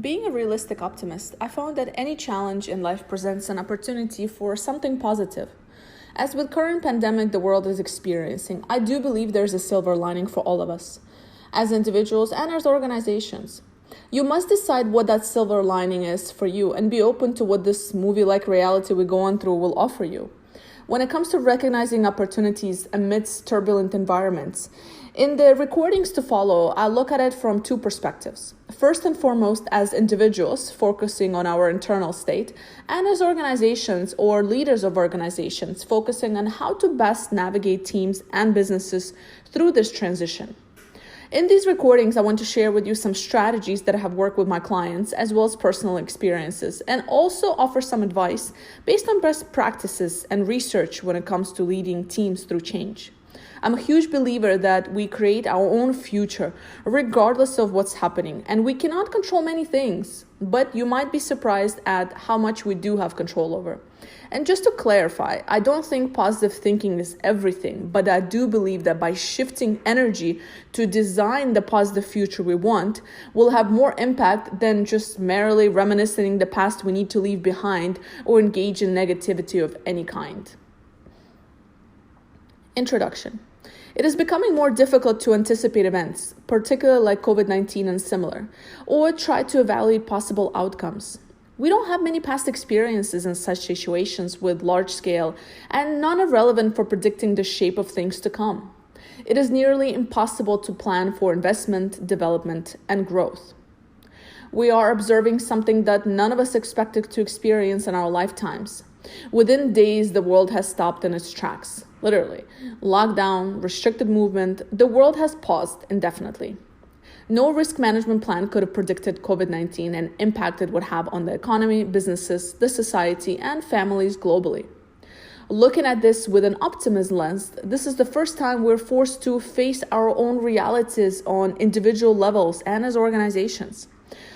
Being a realistic optimist, I found that any challenge in life presents an opportunity for something positive. As with current pandemic the world is experiencing, I do believe there's a silver lining for all of us, as individuals and as organizations. You must decide what that silver lining is for you and be open to what this movie-like reality we're going through will offer you. When it comes to recognizing opportunities amidst turbulent environments, in the recordings to follow, I look at it from two perspectives. First and foremost, as individuals, focusing on our internal state, and as organizations or leaders of organizations, focusing on how to best navigate teams and businesses through this transition. In these recordings, I want to share with you some strategies that have worked with my clients, as well as personal experiences, and also offer some advice based on best practices and research when it comes to leading teams through change. I'm a huge believer that we create our own future, regardless of what's happening, and we cannot control many things, but you might be surprised at how much we do have control over. And just to clarify, I don't think positive thinking is everything, but I do believe that by shifting energy to design the positive future we want, we'll have more impact than just merely reminiscing the past we need to leave behind or engage in negativity of any kind. Introduction. It is becoming more difficult to anticipate events, particularly like COVID-19 and similar, or try to evaluate possible outcomes. We don't have many past experiences in such situations with large scale, and none are relevant for predicting the shape of things to come. It is nearly impossible to plan for investment, development, and growth. We are observing something that none of us expected to experience in our lifetimes. Within days, the world has stopped in its tracks. Literally. Lockdown, restricted movement, the world has paused indefinitely. No risk management plan could have predicted COVID-19 and impact it would have on the economy, businesses, the society, and families globally. Looking at this with an optimism lens, this is the first time we're forced to face our own realities on individual levels and as organizations.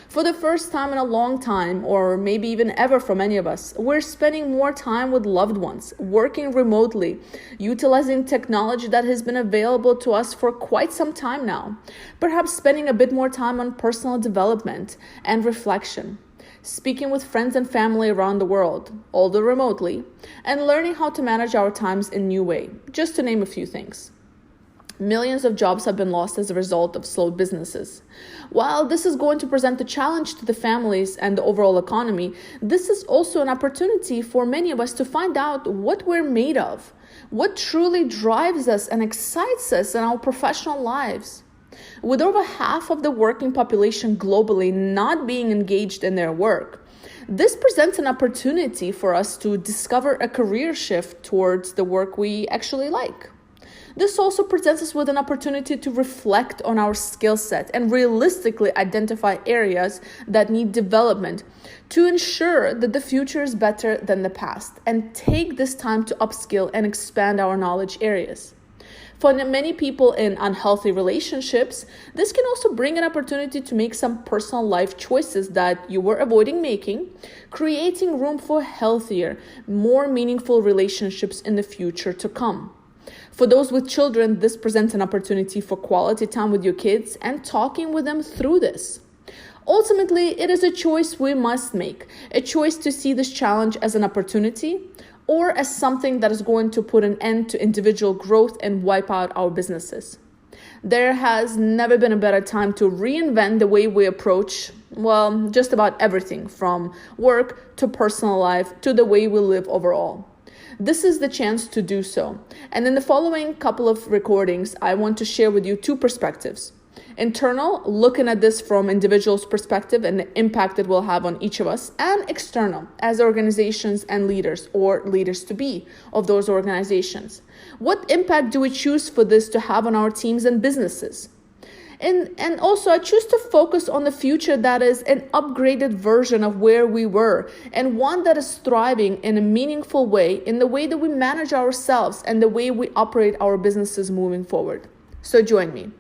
For the first time in a long time, or maybe even ever for many of us, we're spending more time with loved ones, working remotely, utilizing technology that has been available to us for quite some time now, perhaps spending a bit more time on personal development and reflection, speaking with friends and family around the world, although remotely, and learning how to manage our times in a new way, just to name a few things. Millions of jobs have been lost as a result of slowed businesses. While this is going to present a challenge to the families and the overall economy, this is also an opportunity for many of us to find out what we're made of, what truly drives us and excites us in our professional lives. With over half of the working population globally not being engaged in their work, this presents an opportunity for us to discover a career shift towards the work we actually like. This also presents us with an opportunity to reflect on our skill set and realistically identify areas that need development to ensure that the future is better than the past, and take this time to upskill and expand our knowledge areas. For many people in unhealthy relationships, this can also bring an opportunity to make some personal life choices that you were avoiding making, creating room for healthier, more meaningful relationships in the future to come. For those with children, this presents an opportunity for quality time with your kids and talking with them through this. Ultimately, it is a choice we must make, a choice to see this challenge as an opportunity or as something that is going to put an end to individual growth and wipe out our businesses. There has never been a better time to reinvent the way we approach, just about everything from work to personal life to the way we live overall. This is the chance to do so. And in the following couple of recordings, I want to share with you two perspectives. Internal, looking at this from individual's perspective and the impact it will have on each of us, and external, as organizations and leaders or leaders to be of those organizations. What impact do we choose for this to have on our teams and businesses? And also, I choose to focus on the future that is an upgraded version of where we were, and one that is thriving in a meaningful way in the way that we manage ourselves and the way we operate our businesses moving forward. So join me.